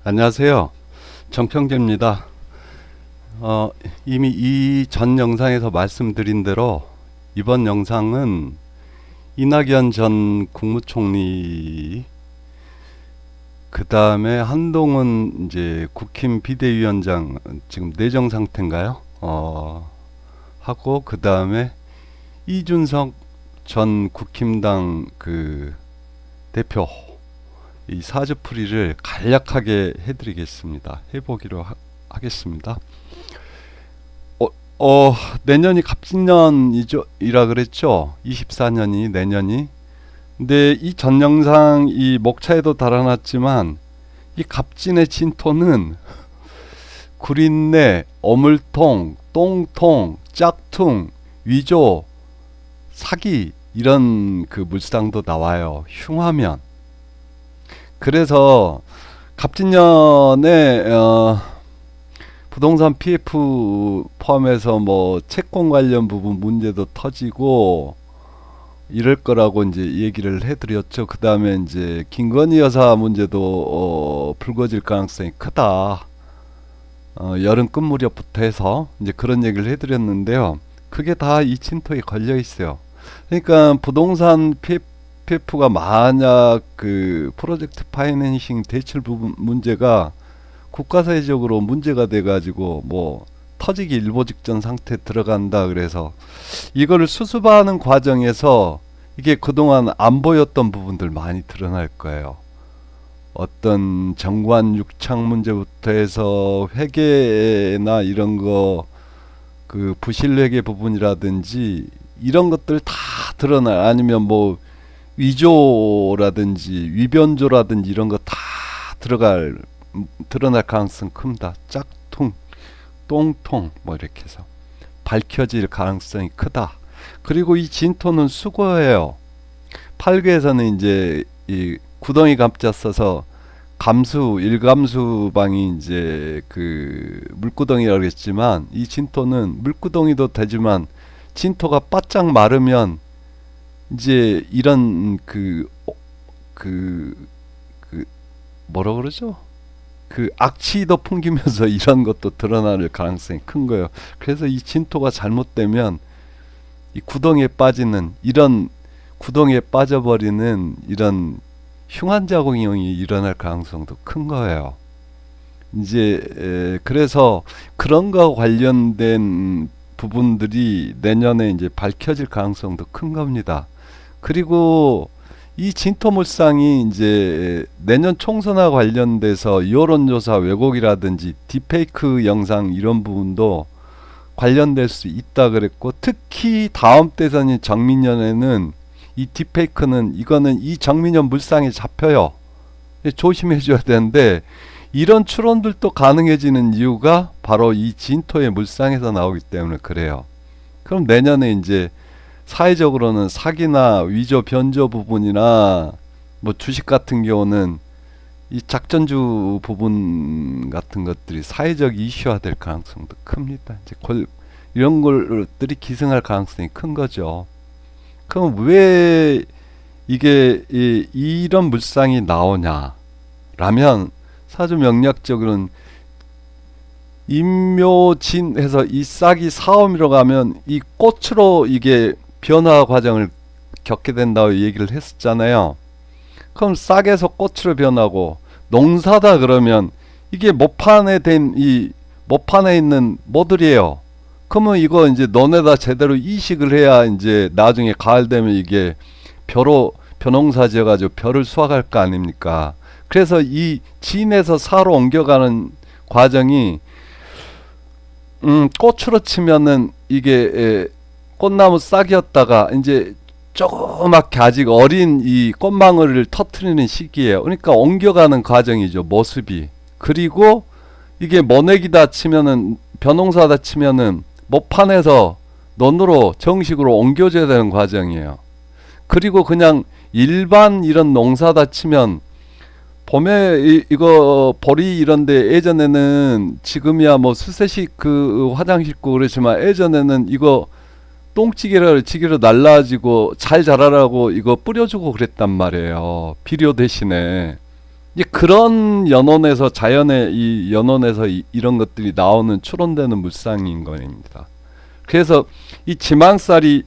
안녕하세요. 정평재입니다. 이미 이 전 영상에서 말씀드린 대로 이번 영상은 이낙연 전 국무총리, 그 다음에 한동훈 이제 국힘 비대위원장, 지금 내정 상태인가요? 하고, 그 다음에 이준석 전 국힘당 그 대표, 이 사주풀이를 간략하게 해드리겠습니다. 해보기로 하겠습니다. 내년이 갑진년이라 그랬죠? 24년이 내년이. 근데 이 전 영상 이 목차에도 달아놨지만 이 갑진의 진토는 구린내, 어물통, 똥통, 짝퉁, 위조, 사기 이런 그 물상도 나와요. 흉하면. 그래서 갑진년에 부동산 PF 포함해서 뭐 채권 관련 부분 문제도 터지고 이럴 거라고 이제 얘기를 해드렸죠. 그 다음에 이제 김건희 여사 문제도 불거질 가능성이 크다. 여름 끝 무렵부터 해서 이제 그런 얘기를 해드렸는데요. 그게 다 이 진토에 걸려 있어요. 그러니까 부동산 PF가 만약 그 프로젝트 파이낸싱 대출 부분 문제가 국가사회적으로 문제가 돼가지고 뭐 터지기 일보 직전 상태에 들어간다 그래서 이거를 수습하는 과정에서 이게 그동안 안 보였던 부분들 많이 드러날 거예요. 어떤 정관 육착 문제부터 해서 회계나 이런 거 그 부실회계 부분이라든지 이런 것들 다 드러나, 아니면 뭐 위조라든지 위변조라든지 이런 거 다 드러날 가능성 큽니다. 짝퉁, 똥통 뭐 이렇게 해서 밝혀질 가능성이 크다. 그리고 이 진토는 수거예요. 8괴에서는 이제 이 구덩이 감자 써서 감수, 일감수방이 이제 그 물구덩이라고 했지만 이 진토는 물구덩이도 되지만 진토가 바짝 마르면 이제 이런 뭐라 그러죠? 그 악취도 풍기면서 이런 것도 드러날 가능성이 큰 거예요. 그래서 이 진토가 잘못되면 이 구덩이에 빠지는, 이런 구덩이에 빠져버리는 이런 흉한 작용이 일어날 가능성도 큰 거예요. 이제 그래서 그런 거 관련된 부분들이 내년에 이제 밝혀질 가능성도 큰 겁니다. 그리고 이 진토물상이 이제 내년 총선과 관련돼서 여론조사 왜곡이라든지 딥페이크 영상 이런 부분도 관련될 수 있다 그랬고, 특히 다음 대선인 정민연에는 이 딥페이크는 이거는 이 정민연 물상에 잡혀요. 조심해 줘야 되는데 이런 추론들도 가능해지는 이유가 바로 이 진토의 물상에서 나오기 때문에 그래요. 그럼 내년에 이제 사회적으로는 사기나 위조 변조 부분이나 뭐 주식 같은 경우는 이 작전주 부분 같은 것들이 사회적 이슈화 될 가능성도 큽니다. 이제 이런 것들이 기승할 가능성이 큰 거죠. 그럼 왜 이게 이런 물상이 나오냐 라면, 사주 명략적으로는 임묘진해서 이 싹이 사음이로 가면 이 꽃으로 이게 변화 과정을 겪게 된다고 얘기를 했었잖아요. 그럼 싹에서 꽃으로 변하고, 농사다 그러면 이게 모판에 모판에 있는 모들이에요. 그러면 이거 이제 논에다 제대로 이식을 해야 이제 나중에 가을 되면 이게 벼농사 지어가지고 벼를 수확할 거 아닙니까? 그래서 이 진에서 사로 옮겨가는 과정이 꽃으로 치면은 이게 꽃나무 싹이었다가 이제 조그맣게 아직 어린 이 꽃망울을 터트리는 시기예요. 그러니까 옮겨가는 과정이죠, 모습이. 그리고 이게 모내기다 치면은, 벼농사다 치면은 모판에서 논으로 정식으로 옮겨줘야 되는 과정이에요. 그리고 그냥 일반 이런 농사다 치면 봄에 이거 보리 이런데 예전에는, 지금이야 뭐 수세식 그 화장실 고 그러지만 예전에는 이거 똥찌개를 지게로 날라가지고 잘 자라라고 이거 뿌려주고 그랬단 말이에요. 비료 대신에. 이제 그런 연원에서 자연의 이 연원에서 이런 것들이 나오는 추론되는 물상인 겁니다. 그래서 이 지망살이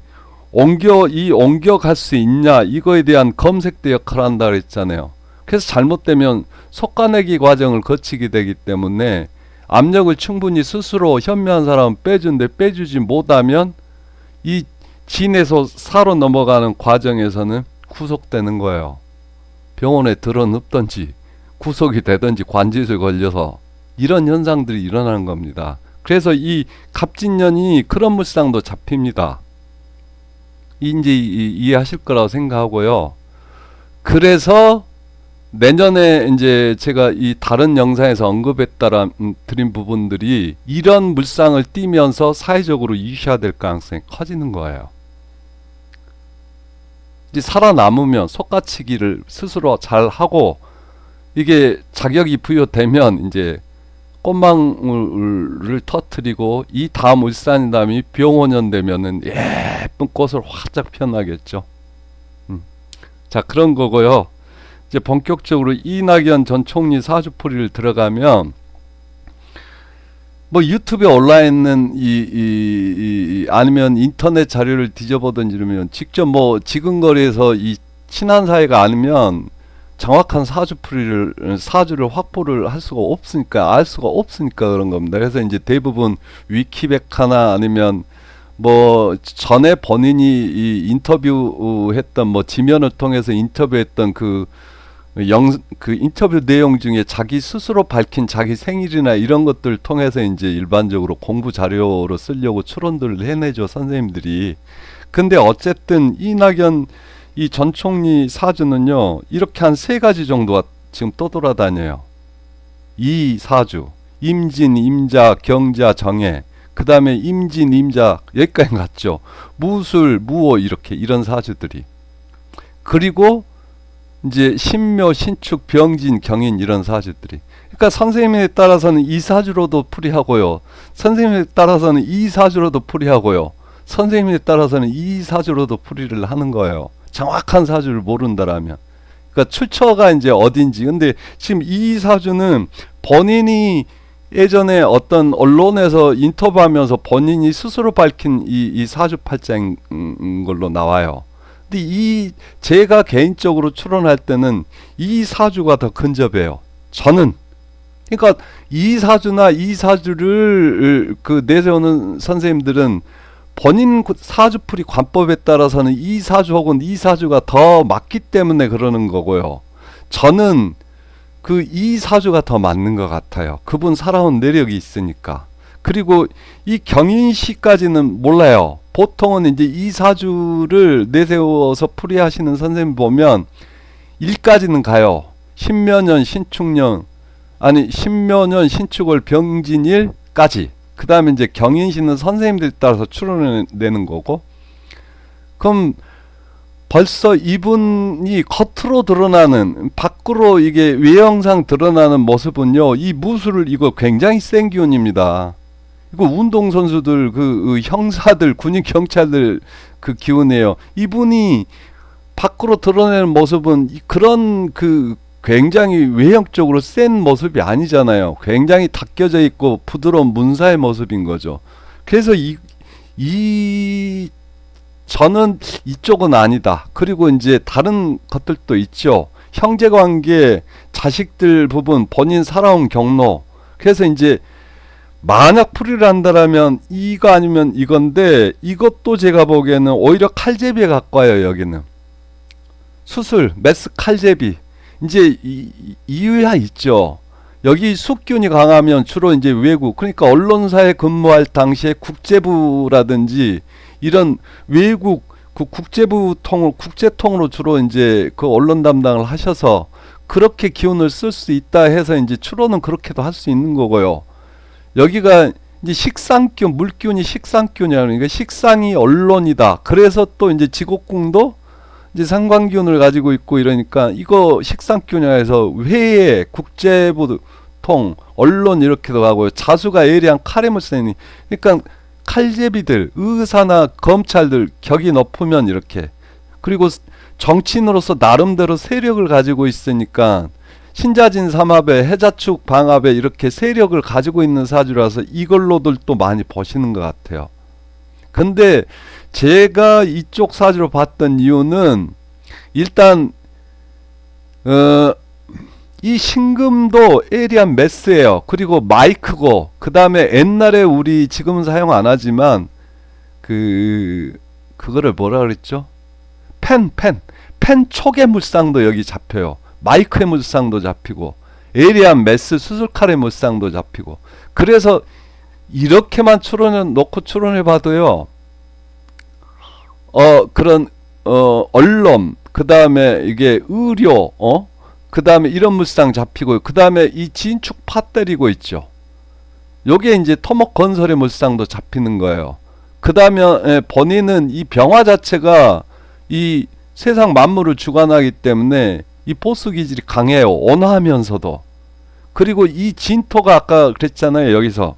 옮겨갈 수 있냐 이거에 대한 검색대 역할을 한다 그랬잖아요. 그래서 잘못되면 속가내기 과정을 거치게 되기 때문에 압력을 충분히 스스로 현명한 사람은 빼주는데 빼주지 못하면 이 진에서 사로 넘어가는 과정에서는 구속되는 거예요. 병원에 들어눕든지 구속이 되든지 관제소에 걸려서 이런 현상들이 일어나는 겁니다. 그래서 이 갑진년이 그런 물상도 잡힙니다. 이제 이해하실 거라고 생각하고요. 그래서 내년에 이제 제가 이 다른 영상에서 언급했다라 드린 부분들이 이런 물상을 띠면서 사회적으로 이슈화될 가능성이 커지는 거예요. 이제 살아남으면 속가치기를 스스로 잘 하고 이게 자격이 부여되면 이제 꽃망울을 터뜨리고 이 다음 울산이 다음이 병원년 되면은 예쁜 꽃을 활짝 펴나겠죠. 자, 그런 거고요. 이제 본격적으로 이낙연 전 총리 사주풀이를 들어가면 뭐 유튜브에 올라 있는 아니면 인터넷 자료를 뒤져보든지 이러면 직접 뭐 지근거리에서 이 친한 사이가 아니면 정확한 사주를 확보를 할 수가 없으니까 알 수가 없으니까 그런 겁니다. 그래서 이제 대부분 위키백과나 아니면 뭐 전에 본인이 이 인터뷰했던 뭐 지면을 통해서 인터뷰했던 그 인터뷰 내용 중에 자기 스스로 밝힌 자기 생일이나 이런 것들 통해서 이제 일반적으로 공부 자료로 쓰려고 추론들을 해내죠, 선생님들이. 근데 어쨌든 이낙연 이 전 총리 사주는요, 이렇게 한 3가지 정도가 지금 떠돌아다녀요. 이 사주, 임진, 임자, 경자, 정해. 그 다음에 임진, 임자, 여기까지 갔죠. 무술, 무호, 이런 사주들이. 그리고 이제 신묘, 신축, 병진, 경인 이런 사주들이. 그러니까 선생님에 따라서는 이 사주로도 풀이하고요. 선생님에 따라서는 이 사주로도 풀이하고요. 선생님에 따라서는 이 사주로도 풀이를 하는 거예요. 정확한 사주를 모른다라면. 그러니까 출처가 이제 어딘지. 근데 지금 이 사주는 본인이 예전에 어떤 언론에서 인터뷰하면서 본인이 스스로 밝힌 이 사주 팔자인 걸로 나와요. 근데 제가 개인적으로 추론할 때는 이 사주가 더 근접해요. 저는. 그러니까 이 사주나 이 사주를 내세우는 선생님들은 본인 사주풀이 관법에 따라서는 이 사주 혹은 이 사주가 더 맞기 때문에 그러는 거고요. 저는 이 사주가 더 맞는 것 같아요. 그분 살아온 내력이 있으니까. 그리고 이 경인시까지는 몰라요. 보통은 이제 이 사주를 내세워서 풀이하시는 선생님 보면 1까지는 가요. 신묘년, 신축년, 신묘년, 신축월, 병진일까지. 그 다음에 이제 경인시는 선생님들에 따라서 추론해내는 거고. 그럼 벌써 이분이 겉으로 드러나는, 밖으로 이게 외형상 드러나는 모습은요, 이 무술을 이거 굉장히 센 기운입니다. 이거 운동선수들, 형사들, 군인 경찰들 기운이에요. 이분이 밖으로 드러내는 모습은 그런 굉장히 외형적으로 센 모습이 아니잖아요. 굉장히 닦여져 있고 부드러운 문사의 모습인 거죠. 그래서 저는 이쪽은 아니다. 그리고 이제 다른 것들도 있죠. 형제관계, 자식들 부분, 본인 살아온 경로. 그래서 이제 만약 풀이를 한다라면 이거 아니면 이건데, 이것도 제가 보기에는 오히려 칼제비에 가까워요. 여기는 수술, 메스 칼제비. 이제 이유야 있죠. 여기 숙균이 강하면 주로 이제 외국, 그러니까 언론사에 근무할 당시에 국제부라든지 이런 외국 국제통으로 주로 이제 언론 담당을 하셔서 그렇게 기운을 쓸 수 있다 해서 이제 추론은 그렇게도 할 수 있는 거고요. 여기가 이제 식상균, 물균이 식상균이야. 그러니까 식상이 언론이다. 그래서 또 이제 지곡궁도 이제 상관균을 가지고 있고 이러니까 이거 식상균이라 해서 회의, 국제부 통, 언론 이렇게도 가고요. 자수가 예리한 카레물센이. 그러니까 칼제비들, 의사나 검찰들 격이 높으면 이렇게. 그리고 정치인으로서 나름대로 세력을 가지고 있으니까 신자진 삼합에 해자축 방합에 이렇게 세력을 가지고 있는 사주라서 이걸로들 또 많이 버시는 것 같아요. 근데 제가 이쪽 사주로 봤던 이유는 일단 이 신금도 에리안 메스예요. 그리고 마이크고, 그 다음에 옛날에 우리 지금은 사용 안 하지만 그거를 뭐라 그랬죠? 펜 촉의 물상도 여기 잡혀요. 마이크의 물상도 잡히고, 에리안 메스 수술칼의 물상도 잡히고. 그래서 이렇게만 놓고 추론해 봐도요, 그런 언론, 그 다음에 이게 의료, 그 다음에 이런 물상 잡히고, 그 다음에 이 진축 파 때리고 있죠. 요게 이제 토목 건설의 물상도 잡히는 거예요. 그 다음에 본인은 이 병화 자체가 이 세상 만물을 주관하기 때문에 이 보수 기질이 강해요. 온화하면서도. 그리고 이 진토가 아까 그랬잖아요. 여기서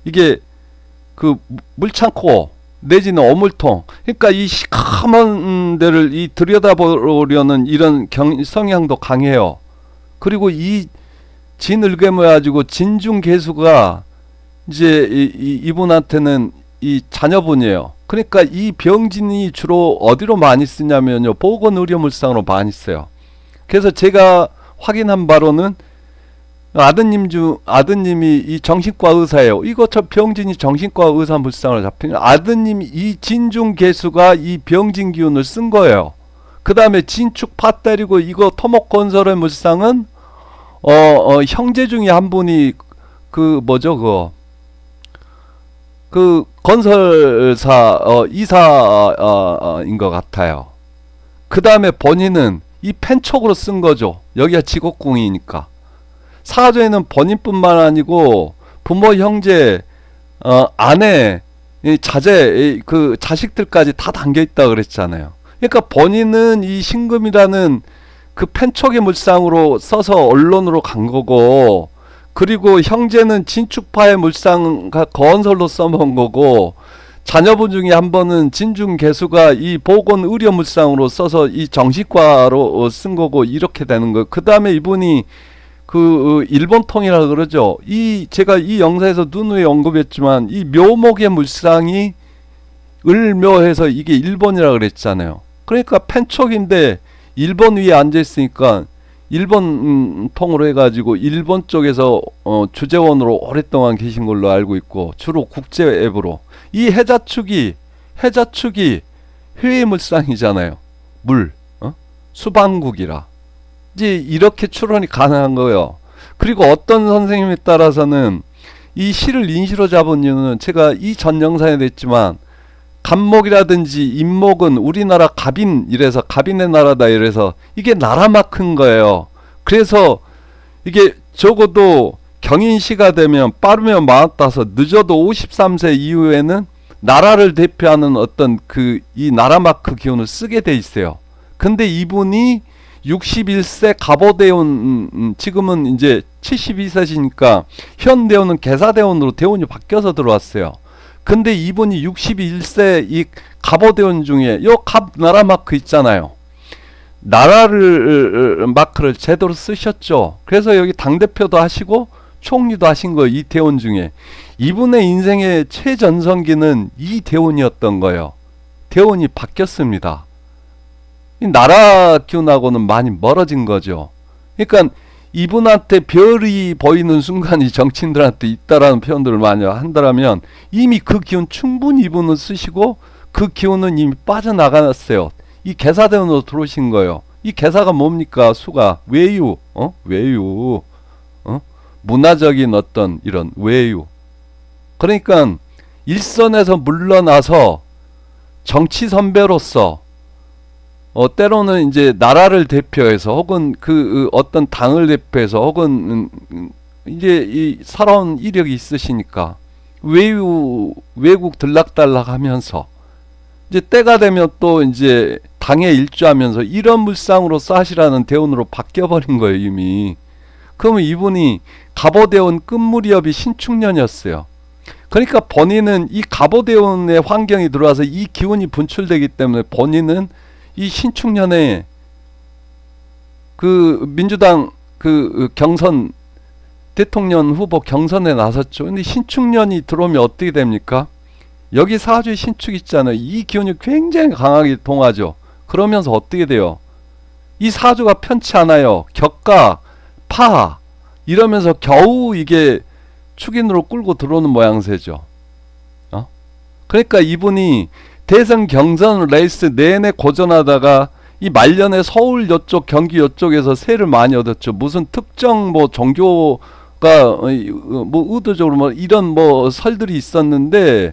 이게 그 물창고 내지는 어물통, 그러니까 이 시커먼 데를 이 들여다보려는 이런 성향도 강해요. 그리고 이 진을개모 가지고 진중개수가 이제 이분한테는 이 자녀분이에요. 그러니까 이 병진이 주로 어디로 많이 쓰냐면요, 보건의료물상으로 많이 써요. 그래서 제가 확인한 바로는 아드님이 이 정신과 의사예요. 이거 저 병진이 정신과 의사 물상으로 잡히는, 아드님이 이 진중개수가 이 병진 기운을 쓴 거예요. 그 다음에 진축 파 때리고, 이거 토목건설의 물상은 형제 중에 한 분이 그 뭐죠, 그 건설사 이사인 것 같아요. 그 다음에 본인은 이 펜촉으로 쓴 거죠. 여기가 직업궁이니까. 사주에는 본인뿐만 아니고 부모, 형제, 아내, 자제, 그 자식들까지 다 담겨 있다 그랬잖아요. 그러니까 본인은 이 신금이라는 그 펜촉의 물상으로 써서 언론으로 간 거고, 그리고 형제는 진축파의 물상 건설로 써먹은 거고, 자녀분 중에 한 번은 진중개수가 이 보건의료물상으로 써서 이 정신과로 쓴 거고, 이렇게 되는 거예요. 그 다음에 이분이 그 일본통이라 그러죠. 제가 이 영상에서 누누이 언급했지만 이 묘목의 물상이 을묘해서 이게 일본이라 그랬잖아요. 그러니까 펜촉인데 일본 위에 앉아 있으니까 일본 통으로 해가지고 일본 쪽에서 주재원으로 오랫동안 계신 걸로 알고 있고, 주로 국제 앱으로 이 해자축이 회의물상이잖아요. 물, 수반국이라 이제 이렇게 추론이 가능한 거예요. 그리고 어떤 선생님에 따라서는 이 시를 인시로 잡은 이유는 제가 이 전 영상에 냈지만, 갑목이라든지 임목은 우리나라 갑인, 이래서 갑인의 나라다 이래서 이게 나라 마크인 거예요. 그래서 이게 적어도 경인시가 되면 빠르면 45, 늦어도 53세 이후에는 나라를 대표하는 어떤 이 나라 마크 기운을 쓰게 돼 있어요. 근데 이분이 61세 갑오대원, 지금은 이제 72세시니까 현대원은 계사대원으로 대원이 바뀌어서 들어왔어요. 근데 이분이 61세 이 갑오대원 중에 요 갑 나라 마크 있잖아요. 나라를 마크를 제대로 쓰셨죠. 그래서 여기 당대표도 하시고 총리도 하신 거예요. 이 대원 중에 이분의 인생의 최전성기는 이 대원이었던 거예요. 대원이 바뀌었습니다. 이 나라 기운하고는 많이 멀어진 거죠. 그러니까 이분한테 별이 보이는 순간이 정치인들한테 있다라는 표현들을 많이 한다면, 이미 그 기운 충분히 이분은 쓰시고 그 기운은 이미 빠져나갔어요. 이 계사대원으로 들어오신 거예요. 이 계사가 뭡니까? 수가 외유, 외유, 문화적인 어떤 이런 외유. 그러니까 일선에서 물러나서 정치 선배로서 때로는 이제 나라를 대표해서, 혹은 어떤 당을 대표해서, 혹은 이제 이 살아온 이력이 있으시니까 외국 들락달락 하면서 이제 때가 되면 또 이제 당에 일주하면서 이런 물상으로 사시라는 대원으로 바뀌어버린 거예요, 이미. 그러면 이분이 갑오대원 끝무렵이 신축년이었어요. 그러니까 본인은 이 갑오대원의 환경이 들어와서 이 기운이 분출되기 때문에 본인은 이 신축년에 그 민주당 경선 대통령 후보 경선에 나섰죠. 근데 신축년이 들어오면 어떻게 됩니까? 여기 사주의 신축 있잖아요. 이 기운이 굉장히 강하게 동하죠. 그러면서 어떻게 돼요? 이 사주가 편치 않아요. 격과 파 이러면서 겨우 이게 축인으로 끌고 들어오는 모양새죠. 그러니까 이분이 대선 경선 레이스 내내 고전하다가 이 말년에 서울 요쪽 경기 요쪽에서 세를 많이 얻었죠. 무슨 특정 뭐 종교가 뭐 의도적으로 뭐 이런 뭐 설들이 있었는데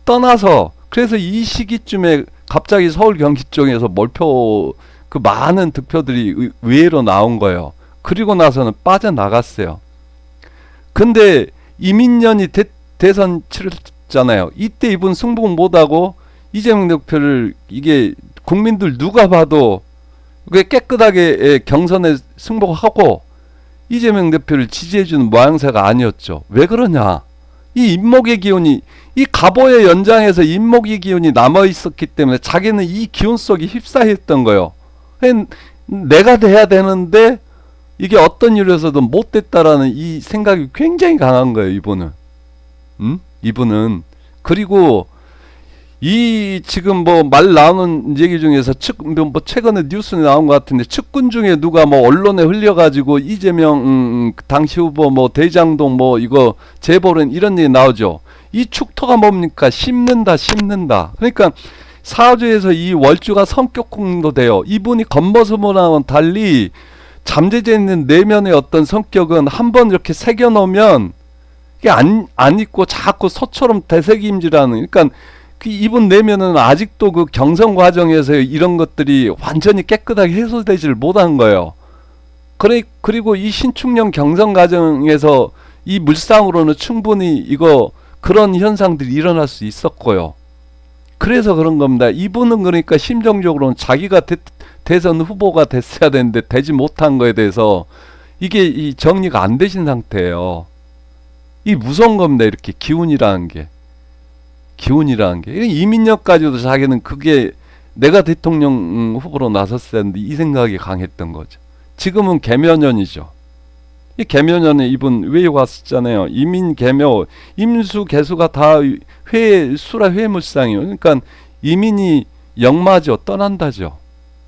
떠나서 그래서 이 시기쯤에 갑자기 서울 경기 쪽에서 몰표 그 많은 득표들이 의외로 나온 거예요. 그리고 나서는 빠져나갔어요. 근데 이민년이 대선 치렀잖아요. 이때 이분 승복 못하고 이재명 대표를 이게 국민들 누가 봐도 깨끗하게 경선에 승복하고 이재명 대표를 지지해주는 모양새가 아니었죠. 왜 그러냐? 이 인목의 기운이 이 갑오의 연장에서 인목의 기운이 남아있었기 때문에 자기는 이 기운 속에 휩싸였던 거예요. 내가 돼야 되는데 이게 어떤 이유에서도 못 됐다라는 이 생각이 굉장히 강한 거예요. 이분은. 이분은. 그리고 이 지금 뭐 말 나오는 얘기 중에서 뭐 최근에 뉴스에 나온 것 같은데 측근 중에 누가 뭐 언론에 흘려가지고 이재명 당시 후보 뭐 대장동 뭐 이거 재벌은 이런 얘기 나오죠. 이 축토가 뭡니까? 심는다. 그러니까 사주에서 이 월주가 성격공도 돼요. 이분이 겉모습하고는 달리 잠재져 있는 내면의 어떤 성격은 한번 이렇게 새겨놓으면 이게 안 있고 자꾸 소처럼 되새김질하는. 그러니까 이분 내면은 아직도 그 경선 과정에서 이런 것들이 완전히 깨끗하게 해소되지를 못한 거예요. 그리고 이 신축년 경선 과정에서 이 물상으로는 충분히 이거 그런 현상들이 일어날 수 있었고요. 그래서 그런 겁니다. 이분은 그러니까 심정적으로는 자기가 대선 후보가 됐어야 되는데 되지 못한 거에 대해서 이게 이 정리가 안 되신 상태예요. 이 무서운 겁니다. 이렇게 기운이라는 게. 이민혁까지도 자기는 그게 내가 대통령 후보로 나섰어야 했는데 이 생각이 강했던 거죠. 지금은 개묘년이죠. 이 개묘년에 이분 외유 갔었잖아요. 이민 개묘 임수 개수가 다 수라 회물상이에요. 그러니까 이민이 역마죠. 떠난다죠.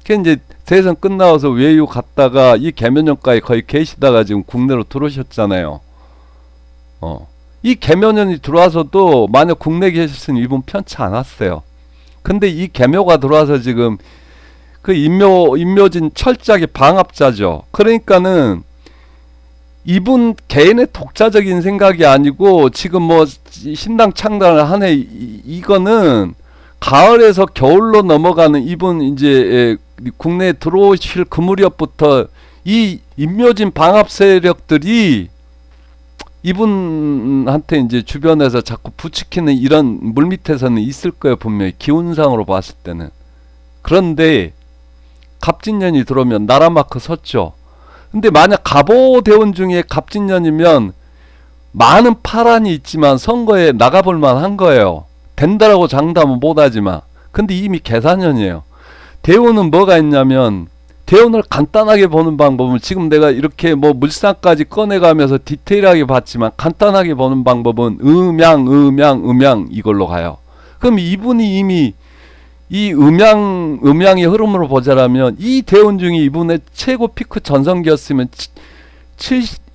그 이제 대선 끝나서 외유 갔다가 이 개묘년까지 거의 계시다가 지금 국내로 들어오셨잖아요. 이 개묘년이 들어와서도 만약 국내에 계셨으면 이분 편치 않았어요. 근데 이 개묘가 들어와서 지금 그 인묘진 철저하게 방합자죠. 그러니까는 이분 개인의 독자적인 생각이 아니고 지금 뭐 신당 창단을 하네 이거는 가을에서 겨울로 넘어가는 이분 이제 국내에 들어오실 그 무렵부터 이 인묘진 방합 세력들이 이분한테 이제 주변에서 자꾸 부추기는 이런 물밑에서는 있을 거예요. 분명히 기운상으로 봤을 때는. 그런데 갑진년이 들어오면 나라 마크 섰죠. 근데 만약 갑오 대원 중에 갑진년이면 많은 파란이 있지만 선거에 나가볼 만한 거예요. 된다라고 장담은 못하지만. 근데 이미 계산년이에요. 대운은 뭐가 있냐면 대운을 간단하게 보는 방법은 지금 내가 이렇게 뭐 물상까지 꺼내가면서 디테일하게 봤지만 간단하게 보는 방법은 음양 이걸로 가요. 그럼 이분이 이미 이 음양의 흐름으로 보자라면 이 대운 중에 이분의 최고 피크 전성기였으면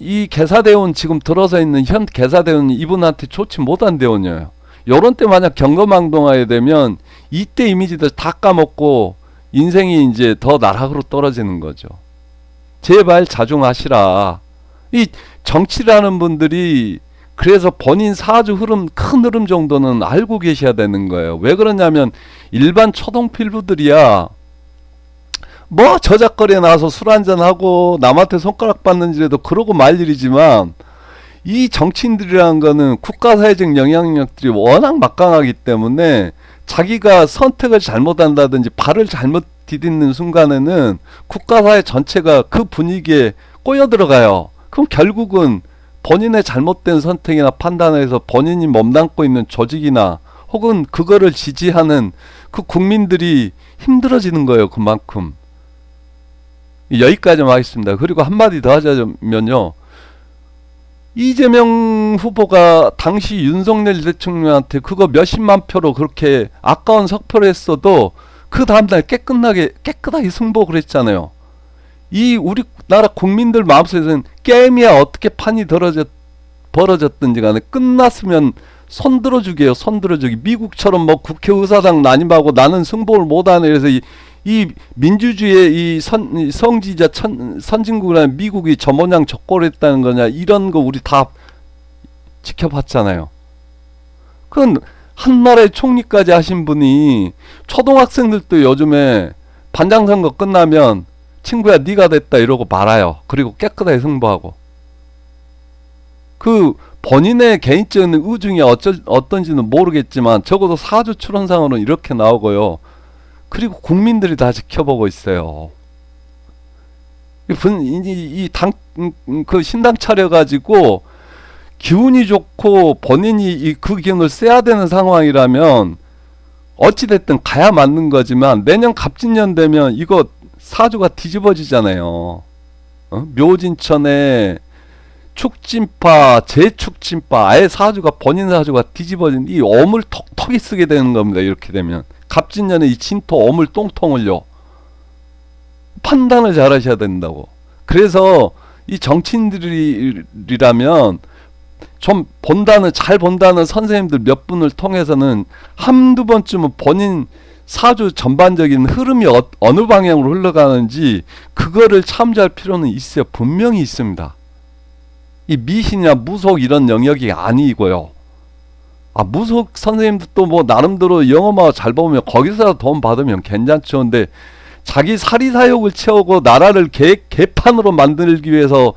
이 개사대운 지금 들어서 있는 현 개사대운이 이분한테 좋지 못한 대운이에요. 요런 때 만약 경거망동하게 되면 이때 이미지들 다 까먹고 인생이 이제 더 나락으로 떨어지는 거죠. 제발 자중하시라. 이 정치라는 분들이 그래서 본인 사주 흐름, 큰 흐름 정도는 알고 계셔야 되는 거예요. 왜 그러냐면 일반 초동필부들이야 뭐 저작거리에 나와서 술 한잔하고 남한테 손가락 받는지라도 그러고 말 일이지만 이 정치인들이라는 거는 국가사회적 영향력들이 워낙 막강하기 때문에 자기가 선택을 잘못한다든지 발을 잘못 디딛는 순간에는 국가사회 전체가 그 분위기에 꼬여 들어가요. 그럼 결국은 본인의 잘못된 선택이나 판단에서 본인이 몸담고 있는 조직이나 혹은 그거를 지지하는 그 국민들이 힘들어지는 거예요. 그만큼. 여기까지만 하겠습니다. 그리고 한마디 더 하자면요. 이재명 후보가 당시 윤석열 대통령한테 그거 몇십만 표로 그렇게 아까운 석표를 했어도 그 다음날 깨끗하게 승복을 했잖아요. 이 우리나라 국민들 마음속에서는 게임이야 어떻게 판이 벌어졌든지 간에 끝났으면 손들어주게요. 손들어주기. 미국처럼 뭐 국회의사당 난임하고 나는 승복을 못하네. 그래서 이 민주주의의 이 성지자 선진국이라는 미국이 저 모양 저 꼴 했다는 거냐. 이런 거 우리 다 지켜봤잖아요. 그건 한 나라의 총리까지 하신 분이 초등학생들도 요즘에 반장선거 끝나면 친구야 네가 됐다 이러고 말아요. 그리고 깨끗하게 승부하고. 그 본인의 개인적인 의중이 어떤지는 모르겠지만 적어도 사주 추론상으로는 이렇게 나오고요. 그리고 국민들이 다 지켜보고 있어요. 그 신당 차려가지고 기운이 좋고 본인이 그 기운을 써야 되는 상황이라면 어찌됐든 가야 맞는 거지만 내년 갑진년 되면 이거 사주가 뒤집어지잖아요. 묘진천에 축진파, 재축진파, 아예 사주가 본인 사주가 뒤집어진 이 엄을 톡톡히 쓰게 되는 겁니다. 이렇게 되면 갑진년에 이 진토 엄을 똥통을요. 판단을 잘 하셔야 된다고. 그래서 이 정치인들이라면 좀 잘 본다는 선생님들 몇 분을 통해서는 한두 번쯤은 본인 사주 전반적인 흐름이 어느 방향으로 흘러가는지 그거를 참조할 필요는 있어요. 분명히 있습니다. 이 미신이나 무속 이런 영역이 아니고요. 무속 선생님도 뭐 나름대로 영어만 잘 보면 거기서 돈 받으면 괜찮죠. 근데 자기 사리사욕을 채우고 나라를 개판으로 만들기 위해서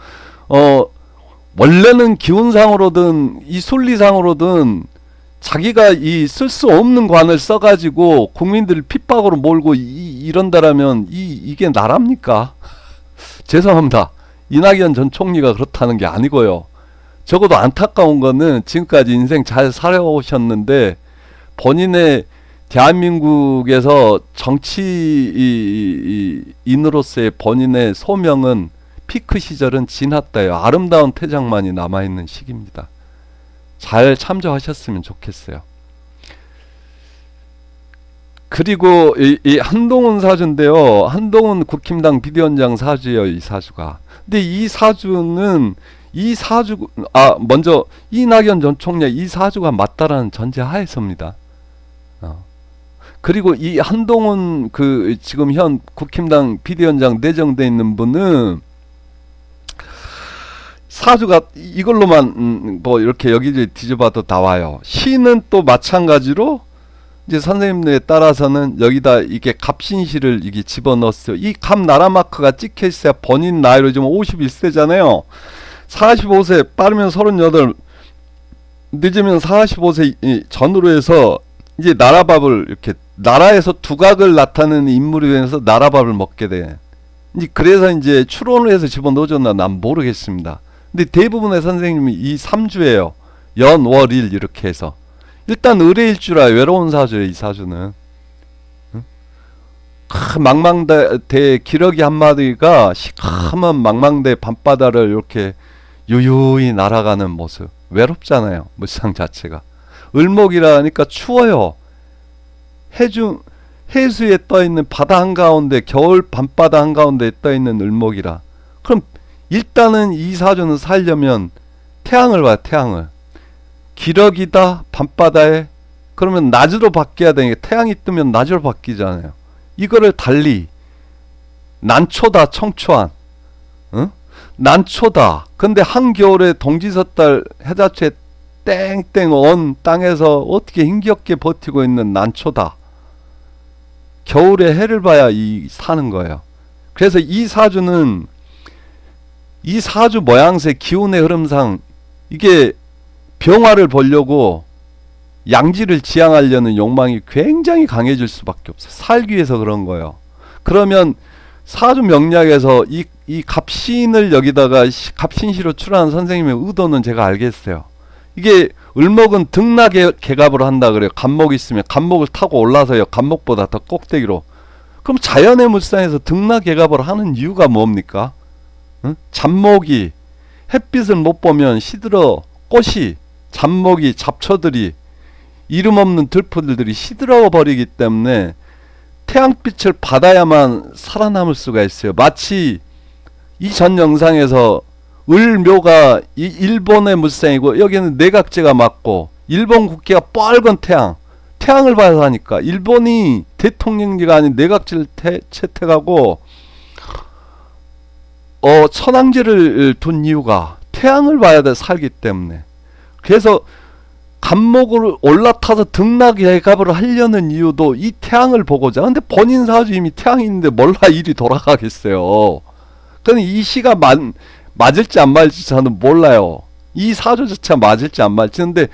원래는 기운상으로든 이 순리상으로든 자기가 이 쓸 수 없는 관을 써가지고 국민들을 핍박으로 몰고 이런다라면 이게 나랍니까? 죄송합니다. 이낙연 전 총리가 그렇다는 게 아니고요. 적어도 안타까운 거는 지금까지 인생 잘 살아오셨는데 본인의 대한민국에서 정치인으로서의 본인의 소명은 피크 시절은 지났다요. 아름다운 퇴장만이 남아있는 시기입니다. 잘 참조하셨으면 좋겠어요. 그리고 이 한동훈 사주인데요. 한동훈 국힘당 비대위원장 사주예요. 이 사주가. 근데 이 사주는 먼저 이낙연 전 총리 이 사주가 맞다라는 전제 하에서입니다. 그리고 이 한동훈 지금 현 국힘당 비대위원장 내정돼 있는 분은 사주가 이걸로만 뭐 이렇게 여기저기 뒤져봐도 나와요. 시는 또 마찬가지로 이제 선생님들에 따라서는 여기다 이게 갑신시를 이게 집어넣었어요. 이 갑 나라 마크가 찍혀 있어야 본인 나이로 지금 51세잖아요. 45세 빠르면 38, 늦으면 45세 전후로 해서 이제 나라밥을 이렇게 나라에서 두각을 나타내는 인물이 되면서 나라밥을 먹게 돼. 이제 그래서 이제 추론을 해서 집어넣어줬나 난 모르겠습니다. 근데 대부분의 선생님이 이 3주예요. 연, 월, 일 이렇게 해서. 일단 의뢰일주라 외로운 사주예요. 이 사주는. 망망대 기러기 한마디가 시커먼 망망대 밤바다를 이렇게 유유히 날아가는 모습. 외롭잖아요. 물상 자체가. 을목이라니까 추워요. 해수에 떠있는 바다 한가운데 겨울 밤바다 한가운데 떠있는 을목이라. 그럼 일단은 이 사주는 살려면 태양을 봐요. 태양을. 기러기다 밤바다에 그러면 낮으로 바뀌어야 되니까 태양이 뜨면 낮으로 바뀌잖아요. 이거를 달리 난초다 청초한 난초다. 근데 한겨울에 동지섣달 해자초에 땡땡 언 땅에서 어떻게 힘겹게 버티고 있는 난초다. 겨울에 해를 봐야 사는 거예요. 그래서 이 사주는 이 사주 모양새 기운의 흐름상 이게 병화를 보려고 양지를 지향하려는 욕망이 굉장히 강해질 수밖에 없어요. 살기 위해서 그런 거예요. 그러면 사주 명리학에서 이 갑신을 여기다가 갑신시로 출하는 선생님의 의도는 제가 알겠어요. 이게 을목은 등락의 개갑으로 한다 그래요. 갑목이 있으면 갑목을 타고 올라서요. 갑목보다 더 꼭대기로. 그럼 자연의 물상에서 등락개갑을 하는 이유가 뭡니까? 응? 잡목이 햇빛을 못 보면 시들어 꽃이 잡목이 잡초들이 이름 없는 들풀들이 시들어 버리기 때문에 태양빛을 받아야만 살아남을 수가 있어요. 마치 이 전 영상에서 을묘가 이 일본의 물상이고 여기는 내각제가 맞고 일본 국기가 빨간 태양을 봐서 하니까 일본이 대통령제가 아닌 내각제를 채택하고 천황제를 둔 이유가 태양을 봐야 돼 살기 때문에. 그래서 간목으로 올라타서 등락개갑을 하려는 이유도 이 태양을 보고자. 근데 본인 사주 이미 태양이 있는데 몰라 일이 돌아가겠어요. 근데 이 시가 맞을지 안 맞을지 저는 몰라요. 이 사주 자체가 맞을지 안 맞을지. 근데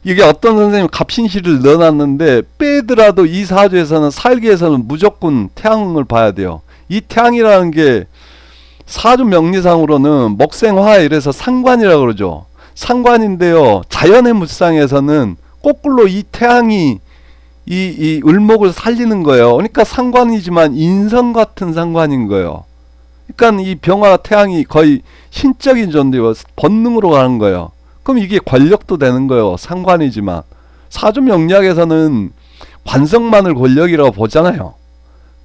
이게 어떤 선생님 갑신시를 넣어놨는데 빼더라도 이 사주에서는 살기에서는 무조건 태양을 봐야 돼요. 이 태양이라는 게 사주 명리상으로는 목생화 이래서 상관이라고 그러죠. 상관인데요. 자연의 물상에서는 거꾸로 이 태양이 이 을목을 살리는 거예요. 그러니까 상관이지만 인성 같은 상관인 거예요. 그러니까 이 병화 태양이 거의 신적인 존재고 본능으로 가는 거예요. 그럼 이게 권력도 되는 거예요. 상관이지만 사주 명리학에서는 관성만을 권력이라고 보잖아요.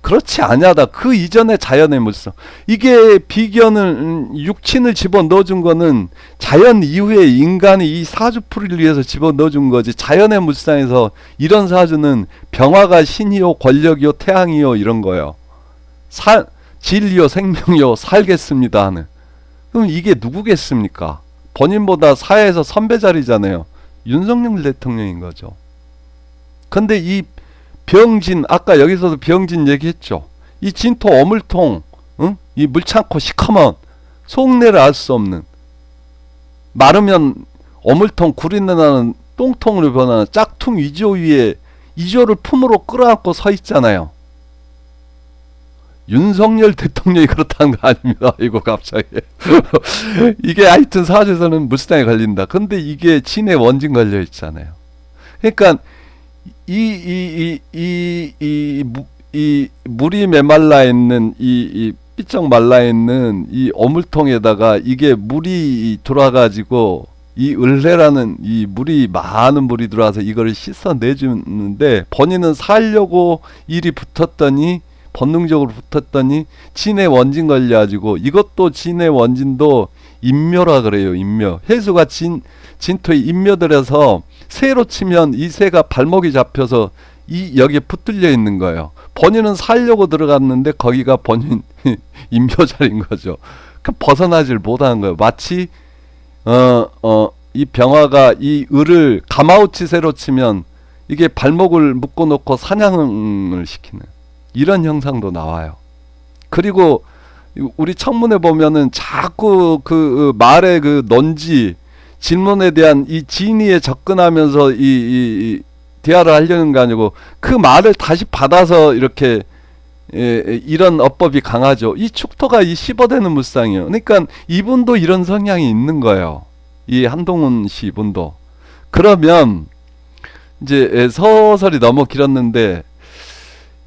그렇지 아니하다. 그 이전에 자연의 물성. 이게 비견을 육친을 집어넣어준 거는 자연 이후에 인간이 이 사주풀이를 위해서 집어넣어준 거지. 자연의 물상에서 이런 사주는 병화가 신이요 권력이요 태양이요 이런 거예요. 진리요 생명이요 살겠습니다 하는. 그럼 이게 누구겠습니까? 본인보다 사회에서 선배 자리잖아요. 윤석열 대통령인 거죠. 근데 이 병진, 아까 여기서도 병진 얘기했죠. 이 진토 어물통, 응? 이 물창고 시커먼 속내를 알 수 없는, 마르면 어물통 구린내 나는 똥통으로 변하는 짝퉁 위조 위에 이조를 품으로 끌어안고 서 있잖아요. 윤석열 대통령이 그렇다는 거 아닙니다. 이거 갑자기 이게 하여튼 사주에서는 물상에 걸린다. 근데 이게 진의 원진 걸려 있잖아요. 그러니까 이 물이 메말라 있는 이 삐쩍 말라 있는 이 어물통에다가 이게 물이 들어와가지고 이 을레라는 이 물이 많은 물이 들어와서 이거를 씻어내주는데 본인은 살려고 일이 붙었더니 본능적으로 붙었더니 진의 원진 걸려가지고 이것도 진의 원진도 인묘라 그래요. 인묘. 해수가 진토에 인묘들에서 새로 치면 이 새가 발목이 잡혀서 이 여기에 붙들려 있는 거예요. 본인은 살려고 들어갔는데 거기가 본인 인묘자리인 거죠. 그 벗어나질 못하는 거예요. 마치 이 병화가 이 을을 가마우치 새로 치면 이게 발목을 묶어 놓고 사냥을 시키는 이런 형상도 나와요. 그리고 우리 청문회 보면은 자꾸 그 말의 그 논지 질문에 대한 이 진위에 접근하면서 이 대화를 하려는 게 아니고 그 말을 다시 받아서 이렇게 이런 어법이 강하죠. 이 축토가 이 씹어대는 물상이에요. 그러니까 이분도 이런 성향이 있는 거예요. 이 한동훈 씨 분도. 그러면 이제 서설이 너무 길었는데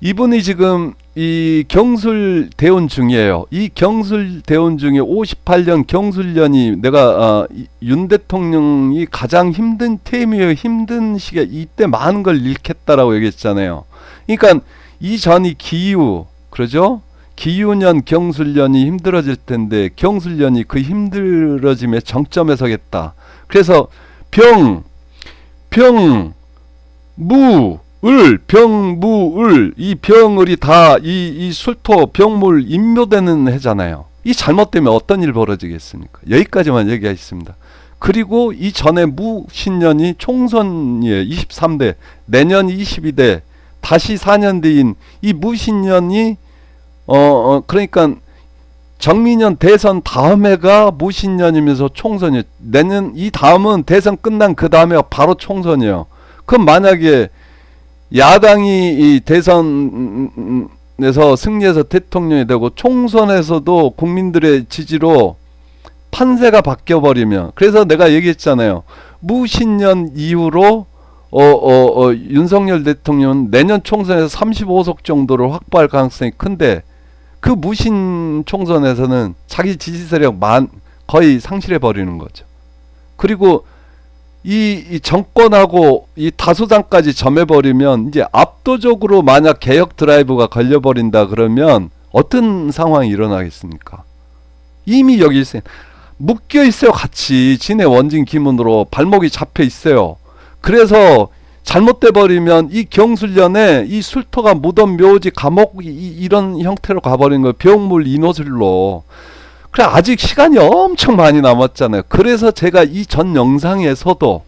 이분이 지금 이 경술 대운 중이에요. 이 경술 대운 중에 58년 경술년이 내가 윤 대통령이 가장 힘든 테임이에요. 힘든 시기에 이때 많은 걸 잃겠다라고 얘기했잖아요. 그러니까 이 전이 기유 그러죠? 기유년 경술년이 힘들어질 텐데 경술년이 그 힘들어짐의 정점에 서겠다. 그래서 병무을 이 병을이 다 이 술토 병물 인묘되는 해잖아요. 이 잘못되면 어떤 일 벌어지겠습니까? 여기까지만 얘기하겠습니다. 그리고 이 전에 무신년이 총선이에요. 23대 내년 22대 다시 4년 뒤인 이 무신년이 그러니까 정민년 대선 다음 해가 무신년이면서 총선이에요. 내년 이 다음은 대선 끝난 그 다음에 바로 총선이에요. 그럼 만약에 야당이 이 대선에서 승리해서 대통령이 되고 총선에서도 국민들의 지지로 판세가 바뀌어버리면, 그래서 내가 얘기했잖아요. 무신년 이후로 윤석열 대통령은 내년 총선에서 35석 정도를 확보할 가능성이 큰데 그 무신 총선에서는 자기 지지 세력 거의 상실해 버리는 거죠. 그리고 이 정권하고 이 다수당까지 점해버리면 이제 압도적으로 만약 개혁 드라이브가 걸려버린다 그러면 어떤 상황이 일어나겠습니까? 이미 여기 있어요. 묶여 있어요. 같이 진해 원진 기문으로 발목이 잡혀 있어요. 그래서 잘못돼 버리면 이 경술련에 이 술토가 묻은 묘지 감옥 이런 형태로 가버린 거예요. 병물 인호술로. 그래 아직 시간이 엄청 많이 남았잖아요. 그래서 제가 이 전 영상에서도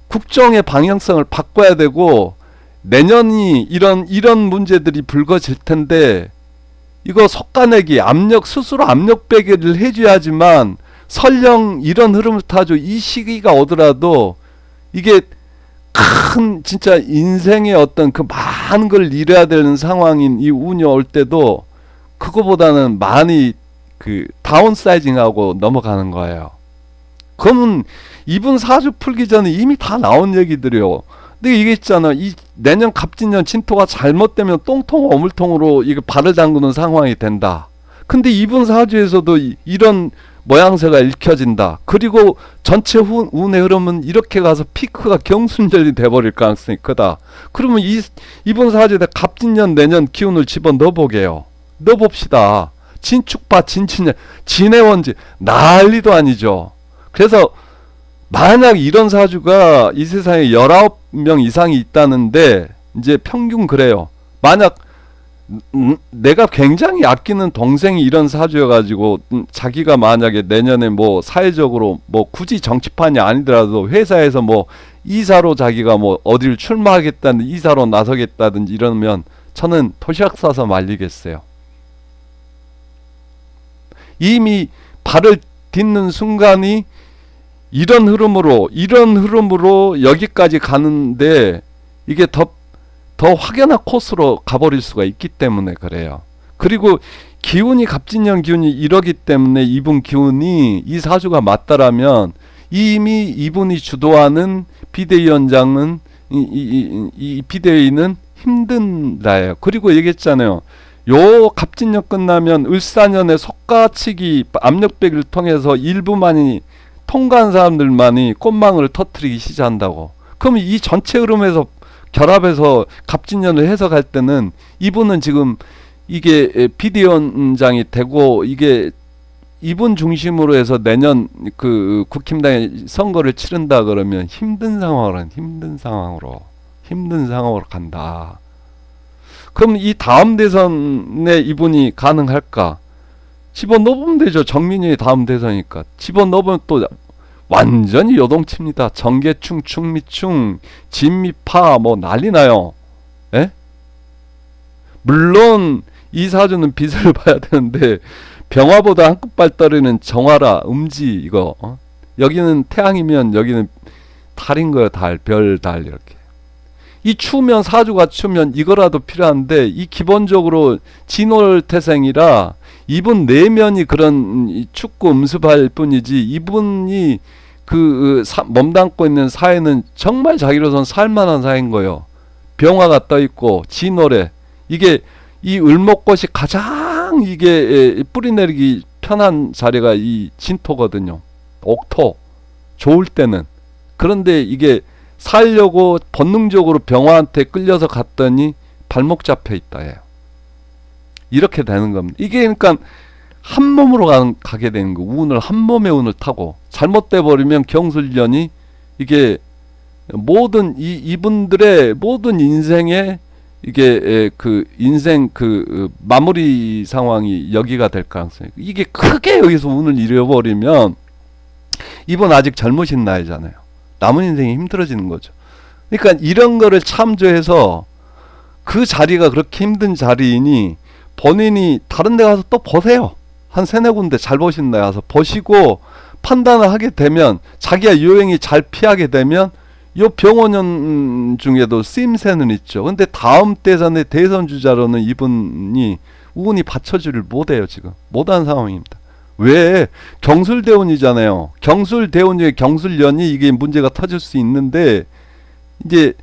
국정의 방향성을 바꿔야 되고 내년이 이런 문제들이 불거질 텐데 이거 속가내기 스스로 압력 배기를 해줘야지만 설령 이런 흐름을 타죠. 이 시기가 오더라도 이게 큰 진짜 인생의 어떤 그 많은 걸 잃어야 되는 상황인 이 운이 올 때도 그거보다는 많이 그 다운사이징하고 넘어가는 거예요. 그러면 이분 사주 풀기 전에 이미 다 나온 얘기들이요. 근데 이게 있잖아. 이 내년 갑진년 진토가 잘못되면 똥통 어물통으로 이거 발을 담그는 상황이 된다. 근데 이분 사주에서도 이런 모양새가 읽혀진다. 그리고 전체 운의 흐름은 이렇게 가서 피크가 경순절이 돼버릴 가능성이 크다. 그러면 이분 사주에 갑진년 내년 기운을 집어 넣어보게요. 넣어봅시다. 진축파 진친년 진해원지 난리도 아니죠. 그래서 만약 이런 사주가 이 세상에 19명 이상이 있다는데 이제 평균 그래요. 만약 내가 굉장히 아끼는 동생이 이런 사주여가지고 자기가 만약에 내년에 뭐 사회적으로 뭐 굳이 정치판이 아니더라도 회사에서 뭐 이사로 자기가 뭐 어디를 출마하겠다는 이사로 나서겠다든지 이러면 저는 도시락 싸서 말리겠어요. 이미 발을 딛는 순간이 이런 흐름으로 여기까지 가는데 이게 더 확연한 코스로 가버릴 수가 있기 때문에 그래요. 그리고 기운이 갑진년 기운이 이러기 때문에 이분 기운이 이 사주가 맞다라면 이미 이분이 주도하는 비대위원장은 이 비대위는 힘든다예요. 그리고 얘기했잖아요. 요 갑진년 끝나면 을사년의 속가치기 압력배기를 통해서 일부만이 통과한 사람들만이 꽃망울을 터뜨리기 시작한다고. 그럼 이 전체 흐름에서 결합해서 갑진년을 해석할 때는 이분은 지금 이게 비대위원장이 되고 이게 이분 중심으로 해서 내년 그 국힘당의 선거를 치른다 그러면 힘든 상황으로 간다. 그럼 이 다음 대선에 이분이 가능할까? 집어넣으면 되죠. 정민영이 다음 대선이니까. 집어넣으면 또 완전히 요동칩니다. 정계충, 충미충, 진미파 뭐 난리나요. 에? 물론 이 사주는 빛을 봐야 되는데 병화보다 한 끗 발떨이는 정화라 음지 이거 여기는 태양이면 여기는 달인 거예요. 별 이렇게. 이 추우면 사주가 추우면 이거라도 필요한데 이 기본적으로 진월태생이라 이분 내면이 그런 춥고 음습할 뿐이지 이분이 몸담고 있는 사회는 정말 자기로선 살만한 사회인 거예요. 병화가 떠있고 진월에 이게 이 을목것이 가장 이게 뿌리내리기 편한 자리가 이 진토거든요. 옥토 좋을 때는. 그런데 이게 살려고 본능적으로 병화한테 끌려서 갔더니 발목 잡혀 있다 해요. 이렇게 되는 겁니다. 이게 그러니까 한 몸으로 가게 되는 거. 운을 한 몸의 운을 타고 잘못돼 버리면 경술련이 이게 모든 이분들의 모든 인생의 이게 그 인생 마무리 상황이 여기가 될 가능성이 이게 크게 여기서 운을 잃어버리면 이분 아직 젊으신 나이잖아요. 남은 인생이 힘들어지는 거죠. 그러니까 이런 거를 참조해서 그 자리가 그렇게 힘든 자리이니 본인이 다른 데 가서 또 보세요. 한 세네 군데 잘 보신 데 가서 보시고 판단을 하게 되면 자기가 유행이 잘 피하게 되면 요 병원년 중에도 쓰임새는 있죠. 근데 다음 대선의 대선 주자로는 이분이 운이 받쳐주를 못해요. 지금 못한 상황입니다. 왜? 경술대운이잖아요. 경술대운 중에 경술년이 이게 문제가 터질 수 있는데 이제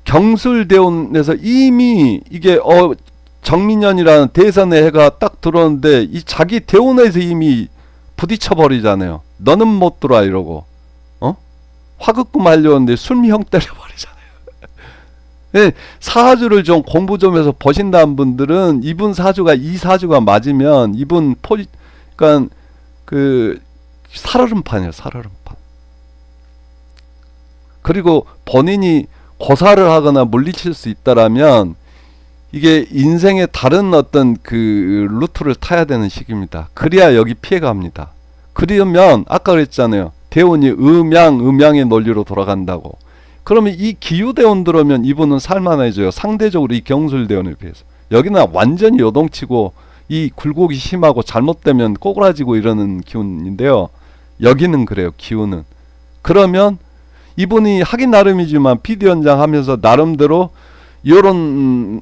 경술대원에서 이미 이게 정민연이라는 대선의 해가 딱 들어오는데 이 자기 대원에서 이미 부딪혀 버리잖아요. 너는 못 들어와 이러고 화급금 하려는데 술미형 때려버리잖아요. 네, 사주를 좀 공부 좀 해서 보신다는 분들은 이분 사주가 이 사주가 맞으면 이분 그러니까 그 살얼음판이에요. 살얼음판. 그리고 본인이 고사를 하거나 물리칠 수 있다라면 이게 인생의 다른 어떤 그 루트를 타야 되는 시기입니다. 그래야 여기 피해갑니다. 그러면 아까 그랬잖아요. 대운이 음양의 논리로 돌아간다고. 그러면 이 기유대운 들어오면 이분은 살만해져요. 상대적으로 이 경술대운에 비해서. 여기는 완전히 요동치고 이 굴곡이 심하고 잘못되면 꼬그라지고 이러는 기운인데요. 여기는 그래요. 기운은. 그러면 이분이 하긴 나름이지만 비대연장 하면서 나름대로 요런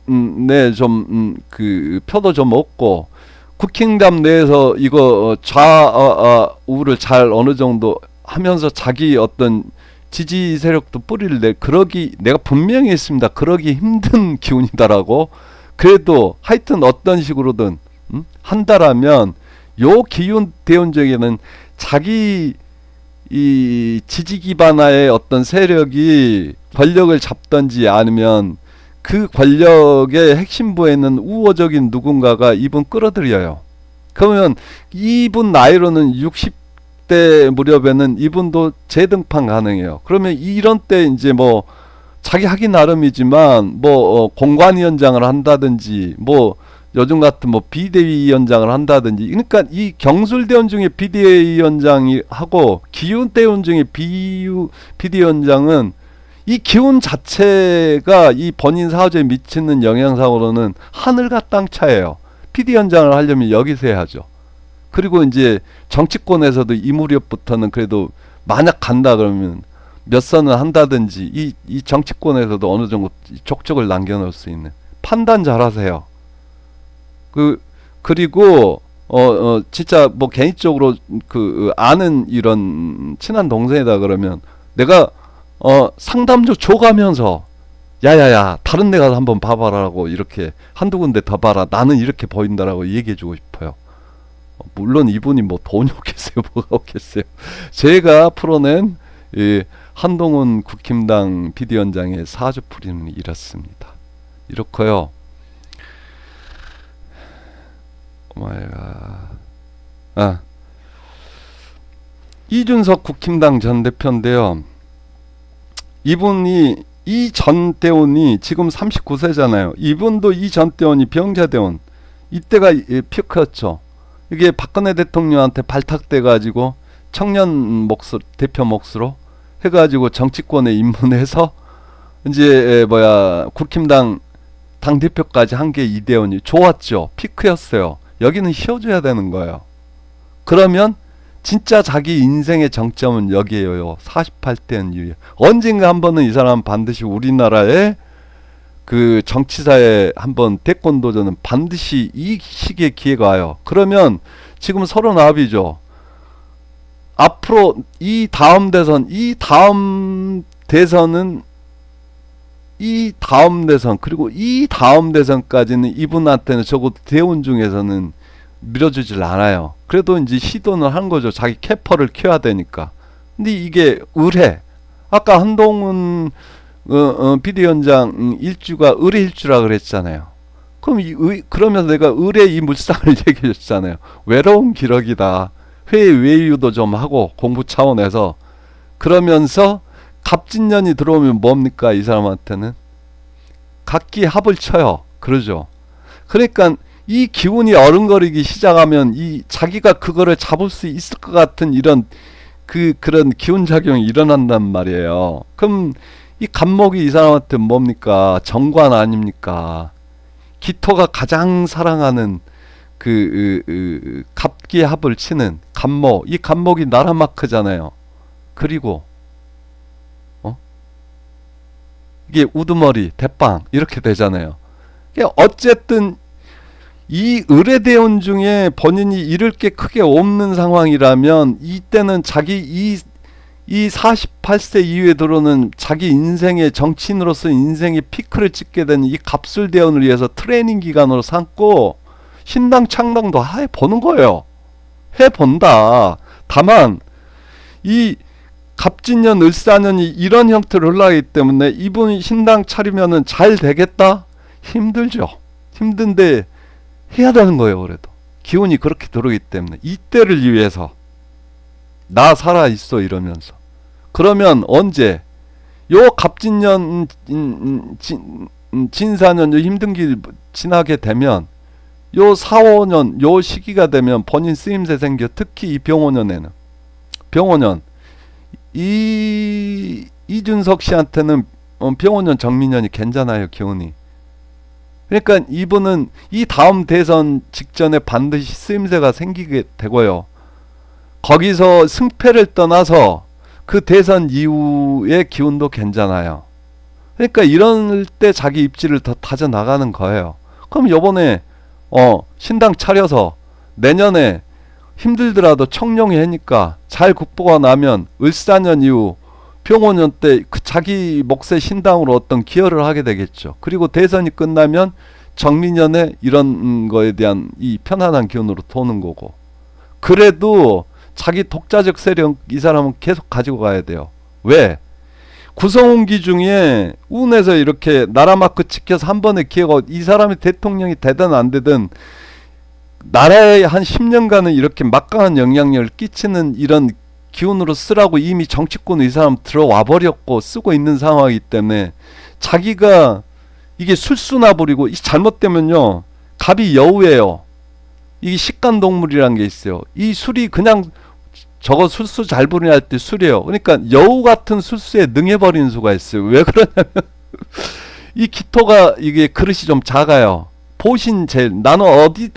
그 표도 좀 얻고 국힘당 내에서 이거 좌우를 잘 어느 정도 하면서 자기 어떤 지지 세력도 뿌리를 내가 분명히 했습니다. 그러기 힘든 기운이다라고. 그래도 하여튼 어떤 식으로든 한다라면 요 기운 대운적에는 자기 이 지지 기반화의 어떤 세력이 권력을 잡든지 아니면 그 권력의 핵심부에 있는 우호적인 누군가가 이분 끌어들여요. 그러면 이분 나이로는 60대 무렵에는 이분도 재등판 가능해요. 그러면 이런 때 이제 뭐 자기 하기 나름이지만 뭐 공관위원장을 한다든지 뭐 요즘 같은 뭐 비대위원장을 한다든지. 그러니까 이 경술대원 중에 비대위원장이 하고 기운대원 중에 비대위원장은 이 기운 자체가 이 본인 사주에 미치는 영향상으로는 하늘과 땅 차이에요. 비대위원장을 하려면 여기서 해야죠. 그리고 이제 정치권에서도 이 무렵부터는 그래도 만약 간다 그러면 몇 선을 한다든지 이 정치권에서도 어느 정도 족적을 남겨놓을 수 있는 판단 잘하세요. 그리고 진짜 뭐 개인적으로 아는 이런 친한 동생이다 그러면 내가 상담조 줘가면서 야야야 다른 데 가서 한번 봐봐라고 이렇게 한두 군데 더 봐라 나는 이렇게 보인다라고 얘기해주고 싶어요. 물론 이분이 뭐 돈이 없겠어요. 뭐가 없겠어요. 제가 풀어낸 한동훈 국힘당 비대위원장의 사주풀이는 이렇습니다. 이렇고요. 이준석 국힘당 전 대표인데요. 이분이 이 전 대원이 지금 39세잖아요. 이분도 이 전 대원이 병자대원 이때가 피크였죠. 이게 박근혜 대통령한테 발탁돼 가지고 청년 대표 몫으로 해가지고 정치권에 입문해서 이제 국힘당 당 대표까지 한 게 이대원이 좋았죠. 피크였어요. 여기는 쉬어줘야 되는 거예요. 그러면 진짜 자기 인생의 정점은 여기에요. 48대는 이후에. 언젠가 한 번은 이 사람은 반드시 우리나라의 그 정치사에 한번 대권 도전은 반드시 이 시기에 기회가 와요. 그러면 지금 39이죠. 앞으로 이 다음 대선 그리고 이 다음 대선까지는 이분한테는 적어도 대운 중에서는 밀어주질 않아요. 그래도 이제 시도는 한 거죠. 자기 캐퍼를 키워야 되니까. 근데 이게 의뢰. 아까 한동훈 비대위원장 일주가 의뢰 일주라 그랬잖아요. 그럼 그러면서 내가 의뢰 이 물상을 얘기해 줬잖아요. 외로운 기록이다. 회의 외유도 좀 하고 공부 차원에서. 그러면서 갑진년이 들어오면 뭡니까 이 사람한테는? 각기 합을 쳐요. 그러죠. 그러니까 이 기운이 어른거리기 시작하면 이 자기가 그거를 잡을 수 있을 것 같은 이런 그런 기운작용이 일어난단 말이에요. 그럼 이 간목이 이 사람한테 뭡니까? 정관 아닙니까? 기토가 가장 사랑하는 갑기 합을 치는 간목. 이 간목이 나라마크잖아요. 그리고 이게 우두머리, 대빵 이렇게 되잖아요. 어쨌든 이 의뢰대원 중에 본인이 잃을 게 크게 없는 상황이라면 이때는 자기 이 48세 이후에 들어오는 자기 인생의 정치인으로서 인생의 피크를 찍게 된 이 갑술대원을 위해서 트레이닝 기간으로 삼고 신당 창당도 해보는 거예요. 해본다. 다만 이 갑진년 을사년이 이런 형태로 흘러가기 때문에 이분이 신당 차리면은 잘 되겠다? 힘들죠. 힘든데 해야 되는 거예요. 그래도 기운이 그렇게 들어오기 때문에 이때를 위해서 나 살아있어 이러면서. 그러면 언제 요 갑진년 진사년 요 힘든 길 지나게 되면 요 4, 5년 요 시기가 되면 본인 쓰임새 생겨. 특히 이 병오년에는 병오년 이준석 씨한테는 병오년 정민년이 괜찮아요. 기운이. 그러니까 이분은 이 다음 대선 직전에 반드시 쓰임새가 생기게 되고요. 거기서 승패를 떠나서 그 대선 이후의 기운도 괜찮아요. 그러니까 이럴 때 자기 입지를 더 다져나가는 거예요. 그럼 요번에 신당 차려서 내년에 힘들더라도 청룡이 하니까 잘 극복하고 나면 을사년 이후 병오년 때 그 자기 몫의 신당으로 어떤 기여를 하게 되겠죠. 그리고 대선이 끝나면 정민년에 이런 거에 대한 이 편안한 기운으로 도는 거고. 그래도 자기 독자적 세력 이 사람은 계속 가지고 가야 돼요. 왜? 구성운기 중에 운에서 이렇게 나라 마크 찍혀서 한 번에 기회가 이 사람이 대통령이 되든 안 되든 나라에 한 10년간은 이렇게 막강한 영향력을 끼치는 이런 기운으로 쓰라고 이미 정치권을 이 사람 들어와 버렸고 쓰고 있는 상황이기 때문에 자기가 이게 술수나 부리고 잘못되면요 갑이 여우예요. 이게 식간동물이라는 게 있어요. 이 술이 그냥 저거 술수 잘 부리냐 할 때 술이에요. 그러니까 여우 같은 술수에 능해버리는 수가 있어요. 왜 그러냐면 이 기토가 이게 그릇이 좀 작아요. 보신제일 나는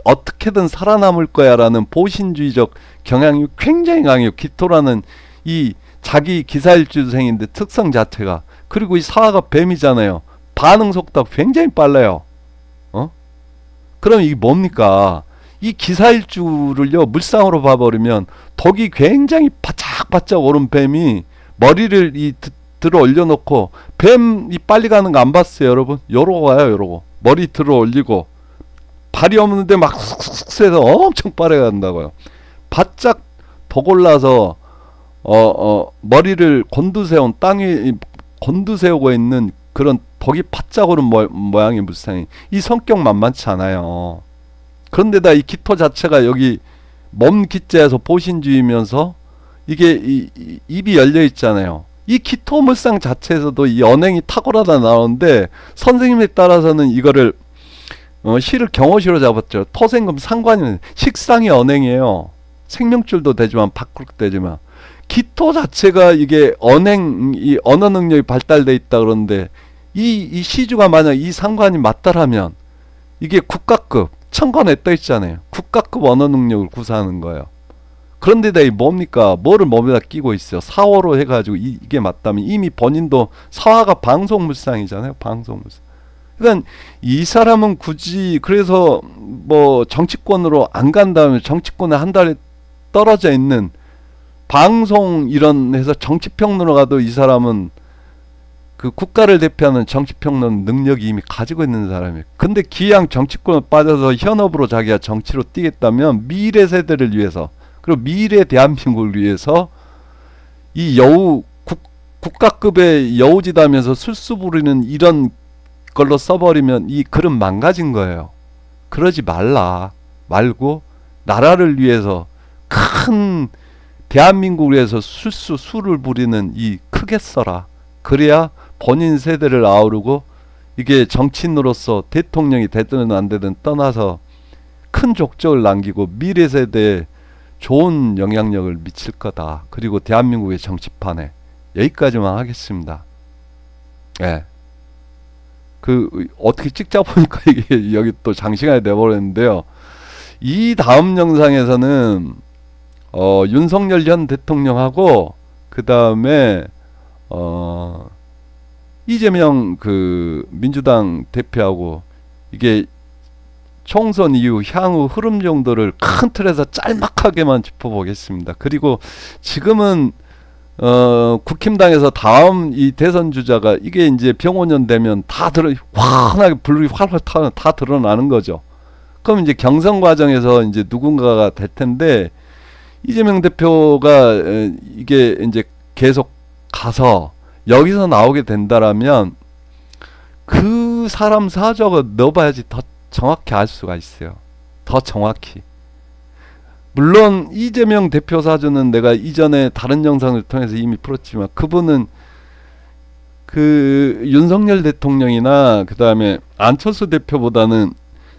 어떻게든 살아남을 거야 라는 보신주의적 경향이 굉장히 강해요. 기토라는 이 자기 기사일주생인데 특성 자체가. 그리고 이 사화가 뱀이잖아요. 반응 속도가 굉장히 빨라요. 그럼 이게 뭡니까? 이 기사일주를요 물상으로 봐버리면 덕이 굉장히 바짝바짝 오른 뱀이 머리를 들어 올려놓고 뱀이 빨리 가는 거 안 봤어요 여러분? 요러고 가요. 요러고 머리 들어 올리고 발이 없는데 막 쑥쑥 세서 엄청 빠르게 간다고요. 바짝 덕 올라서 머리를 곤두세운 땅에 곤두세우고 있는 그런 덕이 바짝 오른 모양의 물상이 이 성격 만만치 않아요. 그런데다 이 기토 자체가 여기 몸 기자에서 보신주의면서 이게 입이 열려 있잖아요. 이 기토 물상 자체에서도 이 언행이 탁월하다 나오는데 선생님에 따라서는 이거를 시를 경어시로 잡았죠. 토생금 상관이 식상의 언행이에요. 생명줄도 되지만 밖으로 되지만 기토 자체가 이게 이 언어 능력이 발달돼 있다 그러는데 이 시주가 만약 이 상관이 맞다라면 이게 국가급 천간에 떠 있잖아요. 국가급 언어 능력을 구사하는 거예요. 그런데다 이 뭡니까? 뭐를 몸에다 끼고 있어요. 사화로 해가지고 이게 맞다면 이미 본인도 사화가 방송물상이잖아요. 방송물상. 그러니까 이 사람은 굳이 그래서 뭐 정치권으로 안 간다면 정치권에 한 달에 떨어져 있는 방송 이런 해서 정치평론으로 가도 이 사람은 그 국가를 대표하는 정치평론 능력이 이미 가지고 있는 사람이에요. 근데 기양 정치권에 빠져서 현업으로 자기가 정치로 뛰겠다면 미래 세대를 위해서 그리고 미래 대한민국을 위해서 이 여우 국가급의 여우짓하면서 술수 부리는 이런 걸로 써버리면 이 글은 망가진 거예요. 그러지 말고 나라를 위해서 큰 대한민국을 위해서 술을 부리는 이 크게 써라. 그래야 본인 세대를 아우르고 이게 정치인으로서 대통령이 되든 안 되든 떠나서 큰 족적을 남기고 미래 세대에 좋은 영향력을 미칠 거다. 그리고 대한민국의 정치판에 여기까지만 하겠습니다. 예. 어떻게 찍자 보니까 이게 여기 또 장시간이 돼버렸는데요. 이 다음 영상에서는 윤석열 전 대통령하고 그 다음에 이재명 민주당 대표하고 이게 총선 이후 향후 흐름 정도를 큰 틀에서 짤막하게만 짚어보겠습니다. 그리고 지금은 국힘당에서 다음 이 대선 주자가 이게 이제 병5년 되면 다 환하게 불이 활활 다 드러나는 거죠. 그럼 이제 경선 과정에서 이제 누군가가 될 텐데 이재명 대표가 이게 이제 계속 가서 여기서 나오게 된다라면 그 사람 사적을 넣어봐야지 더 정확히 알 수가 있어요. 더 정확히. 물론 이재명 대표 사주는 내가 이전에 다른 영상을 통해서 이미 풀었지만 그분은 그 윤석열 대통령이나 그 다음에 안철수 대표보다는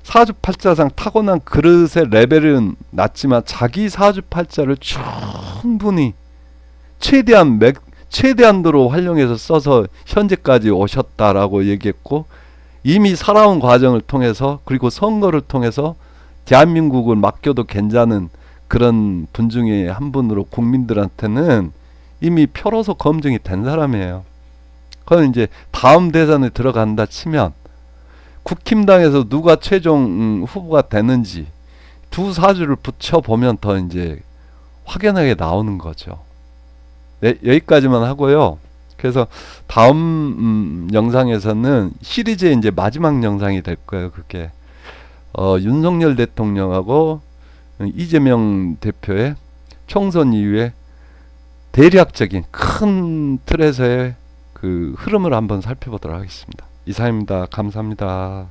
사주팔자상 타고난 그릇의 레벨은 낮지만 자기 사주팔자를 충분히 최대한도로 활용해서 써서 현재까지 오셨다라고 얘기했고 이미 살아온 과정을 통해서 그리고 선거를 통해서 대한민국을 맡겨도 괜찮은 그런 분 중에 한 분으로 국민들한테는 이미 표로서 검증이 된 사람이에요. 그건 이제 다음 대선에 들어간다 치면 국힘당에서 누가 최종 후보가 되는지 두 사주를 붙여보면 더 이제 확연하게 나오는 거죠. 네, 여기까지만 하고요. 그래서 다음 영상에서는 시리즈의 이제 마지막 영상이 될 거예요. 그게 윤석열 대통령하고 이재명 대표의 총선 이후에 대략적인 큰 틀에서의 그 흐름을 한번 살펴보도록 하겠습니다. 이상입니다. 감사합니다.